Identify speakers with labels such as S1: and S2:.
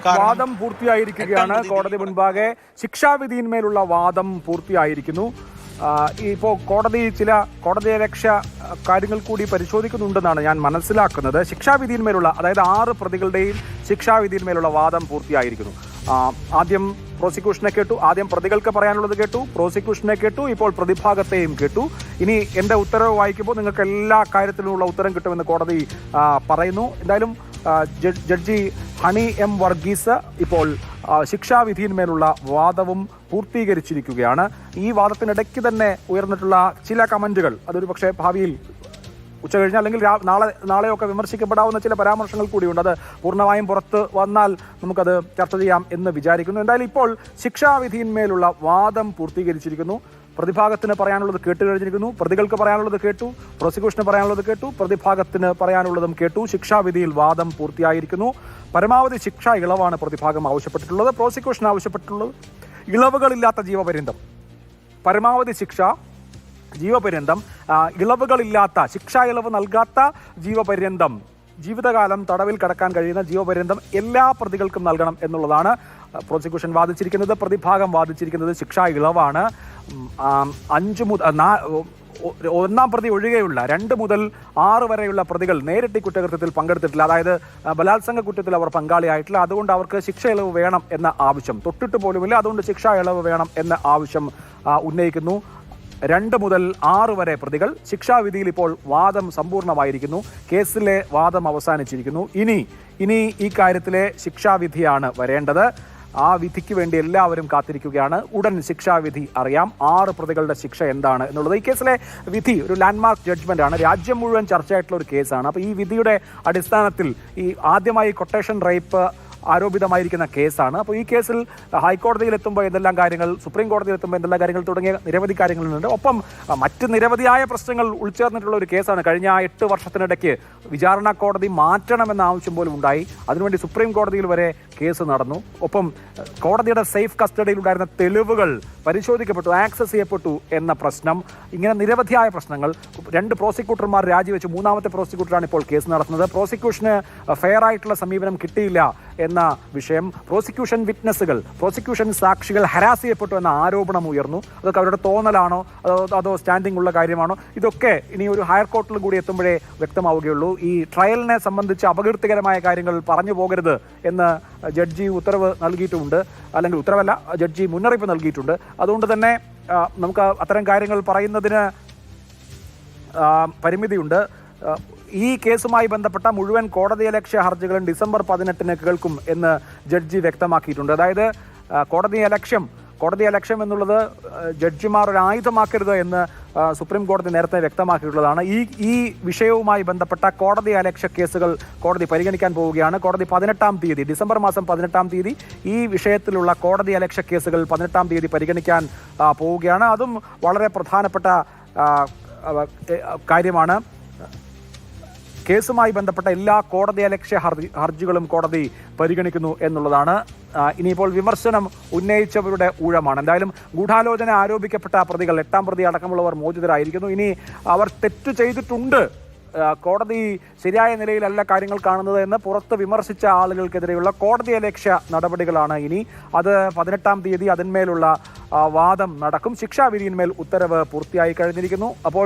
S1: വാദം പൂർത്തിയായിരിക്കുകയാണ്. കോടതി മുൻപാകെ ശിക്ഷാവിധിയിന്മേലുള്ള വാദം പൂർത്തിയായിരിക്കുന്നു. ഇപ്പോൾ കോടതിയലക്ഷ്യ കാര്യങ്ങൾ കൂടി പരിശോധിക്കുന്നുണ്ടെന്നാണ് ഞാൻ മനസ്സിലാക്കുന്നത്. ശിക്ഷാവിധിയിന്മേലുള്ള, അതായത് 6 പ്രതികളുടെയും ശിക്ഷാവിധിയിന്മേലുള്ള വാദം പൂർത്തിയായിരിക്കുന്നു. ആദ്യം പ്രോസിക്യൂഷനെ കേട്ടു, ആദ്യം പ്രതികൾക്ക് പറയാനുള്ളത് കേട്ടു, പ്രോസിക്യൂഷനെ കേട്ടു, ഇപ്പോൾ പ്രതിഭാഗത്തെയും കേട്ടു. ഇനി എൻ്റെ ഉത്തരവ് വായിക്കുമ്പോൾ നിങ്ങൾക്ക് എല്ലാ കാര്യത്തിലുമുള്ള ഉത്തരം കിട്ടുമെന്ന് കോടതി പറയുന്നു. എന്തായാലും ജഡ്ജി ഹണി എം വർഗീസ് ഇപ്പോൾ ശിക്ഷാവിധിയിന്മേലുള്ള വാദവും പൂർത്തീകരിച്ചിരിക്കുകയാണ്. ഈ വാദത്തിനിടയ്ക്ക് തന്നെ ഉയർന്നിട്ടുള്ള ചില കമന്റുകൾ, അതൊരു പക്ഷേ ഭാവിയിൽ ഉച്ചകഴിഞ്ഞ് അല്ലെങ്കിൽ നാളെയൊക്കെ വിമർശിക്കപ്പെടാവുന്ന ചില പരാമർശങ്ങൾ കൂടിയുണ്ട്. അത് പൂർണ്ണമായും പുറത്ത് വന്നാൽ നമുക്കത് ചർച്ച ചെയ്യാം എന്ന് വിചാരിക്കുന്നു. എന്തായാലും ഇപ്പോൾ ശിക്ഷാവിധിയിന്മേലുള്ള വാദം പൂർത്തീകരിച്ചിരിക്കുന്നു. പ്രതിഭാഗത്തിന് പറയാനുള്ളത് കേട്ട് കഴിഞ്ഞിരിക്കുന്നു, പ്രതികൾക്ക് പറയാനുള്ളത് കേട്ടു, പ്രോസിക്യൂഷന് പറയാനുള്ളത് കേട്ടു, പ്രതിഭാഗത്തിന് പറയാനുള്ളതും കേട്ടു. ശിക്ഷാവിധിയിൽ വാദം പൂർത്തിയായിരിക്കുന്നു. പരമാവധി ശിക്ഷാ ഇളവാണ് പ്രതിഭാഗം ആവശ്യപ്പെട്ടിട്ടുള്ളത്. പ്രോസിക്യൂഷൻ ആവശ്യപ്പെട്ടിട്ടുള്ളത് ഇളവുകളില്ലാത്ത ജീവപര്യന്തം. പരമാവധി ശിക്ഷ ജീവപര്യന്തം, ഇളവുകളില്ലാത്ത, ശിക്ഷാ ഇളവ് നൽകാത്ത ജീവപര്യന്തം, ജീവിതകാലം തടവിൽ കടക്കാൻ കഴിയുന്ന ജീവപര്യന്തം എല്ലാ പ്രതികൾക്കും നൽകണം എന്നുള്ളതാണ് പ്രോസിക്യൂഷൻ വാദിച്ചിരിക്കുന്നത്. പ്രതിഭാഗം വാദിച്ചിരിക്കുന്നത് ശിക്ഷാ ഇളവാണ്. 1 പ്രതി ഒഴികെയുള്ള 2 മുതൽ 6 വരെയുള്ള പ്രതികൾ നേരിട്ട് കുറ്റകൃത്യത്തിൽ പങ്കെടുത്തിട്ടില്ല. അതായത് ബലാത്സംഗ കുറ്റത്തിൽ അവർ പങ്കാളിയായിട്ടില്ല. അതുകൊണ്ട് അവർക്ക് ശിക്ഷ ഇളവ് വേണം എന്ന ആവശ്യം, തൊട്ടിട്ട് പോലുമില്ല, അതുകൊണ്ട് ശിക്ഷാ ഇളവ് വേണം എന്ന ആവശ്യം ഉന്നയിക്കുന്നു. 2 മുതൽ 6 വരെ പ്രതികൾ. ശിക്ഷാവിധിയിൽ ഇപ്പോൾ വാദം സമ്പൂർണ്ണമായിരിക്കുന്നു. കേസിലെ വാദം അവസാനിച്ചിരിക്കുന്നു. ഇനി ഈ കാര്യത്തിലെ ശിക്ഷാവിധിയാണ് വരേണ്ടത്. ആ വിധിക്ക് വേണ്ടി എല്ലാവരും കാത്തിരിക്കുകയാണ്. ഉടൻ ശിക്ഷാവിധി അറിയാം. 6 പ്രതികളുടെ ശിക്ഷ എന്താണ് എന്നുള്ളത്. ഈ കേസിലെ വിധി ഒരു ലാൻഡ്മാർക്ക് ജഡ്ജ്മെന്റ് ആണ്. രാജ്യം മുഴുവൻ ചർച്ചയായിട്ടുള്ള ഒരു കേസാണ്. അപ്പോൾ ഈ വിധിയുടെ അടിസ്ഥാനത്തിൽ ആദ്യമായി കൊട്ടേഷൻ റേപ്പ് ആരോപിതമായിരിക്കുന്ന കേസാണ്. അപ്പോൾ ഈ കേസിൽ ഹൈക്കോടതിയിലെത്തുമ്പോൾ എന്തെല്ലാം കാര്യങ്ങൾ, സുപ്രീം കോടതിയിലെത്തുമ്പോൾ എന്തെല്ലാം കാര്യങ്ങൾ തുടങ്ങിയ നിരവധി കാര്യങ്ങളുണ്ട്. ഒപ്പം മറ്റ് നിരവധിയായ പ്രശ്നങ്ങൾ ഉൾച്ചേർന്നിട്ടുള്ള ഒരു കേസാണ്. കഴിഞ്ഞ 8 വർഷത്തിനിടയ്ക്ക് വിചാരണ കോടതി മാറ്റണമെന്ന ആവശ്യം പോലും ഉണ്ടായി. അതിനുവേണ്ടി സുപ്രീം കോടതിയിൽ വരെ കേസ് നടന്നു. ഒപ്പം കോടതിയുടെ സേഫ് കസ്റ്റഡിയിലുണ്ടായിരുന്ന തെളിവുകൾ പരിശോധിക്കപ്പെട്ടു, ആക്സസ് ചെയ്യപ്പെട്ടു എന്ന പ്രശ്നം. ഇങ്ങനെ നിരവധിയായ പ്രശ്നങ്ങൾ. 2 പ്രോസിക്യൂട്ടർമാർ രാജിവെച്ചു. 3ാമത്തെ പ്രോസിക്യൂട്ടറാണ് ഇപ്പോൾ കേസ് നടത്തുന്നത്. പ്രോസിക്യൂഷന് ഫെയർ ആയിട്ടുള്ള സമീപനം കിട്ടിയില്ല എന്ന വിഷയം. പ്രോസിക്യൂഷൻ വിറ്റ്നസ്സുകൾ, പ്രോസിക്യൂഷൻ സാക്ഷികൾ ഹരാസ് ചെയ്യപ്പെട്ടു എന്ന ആരോപണം ഉയർന്നു. അതൊക്കെ അവരുടെ തോന്നലാണോ അതോ സ്റ്റാൻഡിംഗ് ഉള്ള കാര്യമാണോ? ഇതൊക്കെ ഇനി ഒരു ഹയർ കോർട്ടിലും കൂടി എത്തുമ്പോഴേ വ്യക്തമാവുകയുള്ളൂ. ഈ ട്രയലിനെ സംബന്ധിച്ച് അപകീർത്തികരമായ കാര്യങ്ങൾ പറഞ്ഞു പോകരുത് എന്ന് ജഡ്ജി ഉത്തരവ് നൽകിയിട്ടുമുണ്ട്. അല്ലെങ്കിൽ ഉത്തരവല്ല, ജഡ്ജി മുന്നറിയിപ്പ് നൽകിയിട്ടുണ്ട്. അതുകൊണ്ട് തന്നെ നമുക്ക് അത്തരം കാര്യങ്ങൾ പറയുന്നതിന് പരിമിതിയുണ്ട്. ഈ കേസുമായി ബന്ധപ്പെട്ട മുഴുവൻ കോടതിയലക്ഷ്യ ഹർജികളും ഡിസംബർ 18 കേൾക്കും എന്ന് ജഡ്ജി വ്യക്തമാക്കിയിട്ടുണ്ട്. അതായത് കോടതിയലക്ഷ്യം എന്നുള്ളത് ജഡ്ജിമാർ ഒരു ആയുധമാക്കരുത് എന്ന് സുപ്രീം കോടതി നേരത്തെ വ്യക്തമാക്കിയിട്ടുള്ളതാണ്. ഈ വിഷയവുമായി ബന്ധപ്പെട്ട കോടതിയലക്ഷ്യ കേസുകൾ കോടതി പരിഗണിക്കാൻ പോവുകയാണ്. കോടതി 18-ാം തീയതി, ഡിസംബർ മാസം 18-ാം തീയതി ഈ വിഷയത്തിലുള്ള കോടതിയലക്ഷ്യ കേസുകൾ 18-ാം തീയതി പരിഗണിക്കാൻ പോവുകയാണ്. അതും വളരെ പ്രധാനപ്പെട്ട കാര്യമാണ്. കേസുമായി ബന്ധപ്പെട്ട എല്ലാ കോടതിയലക്ഷ്യ ഹർജികളും കോടതി പരിഗണിക്കുന്നു എന്നുള്ളതാണ്. ഇനിയിപ്പോൾ വിമർശനം ഉന്നയിച്ചവരുടെ ഊഴമാണ്. എന്തായാലും ഗൂഢാലോചന ആരോപിക്കപ്പെട്ട പ്രതികൾ, 8-ാം പ്രതി അടക്കമുള്ളവർ മോചിതരായിരിക്കുന്നു. ഇനി അവർ തെറ്റു ചെയ്തിട്ടുണ്ട്, കോടതി ശരിയായ നിലയിലല്ല കാര്യങ്ങൾ കാണുന്നത് എന്ന് പുറത്ത് വിമർശിച്ച ആളുകൾക്കെതിരെയുള്ള കോടതിയലക്ഷ്യ നടപടികളാണ് ഇനി. അത് 18-ാം തീയതി അതിന്മേലുള്ള വാദം നടക്കും. ശിക്ഷാവിധിയിന്മേൽ ഉത്തരവ് പൂർത്തിയായി കഴിഞ്ഞിരിക്കുന്നു. അപ്പോൾ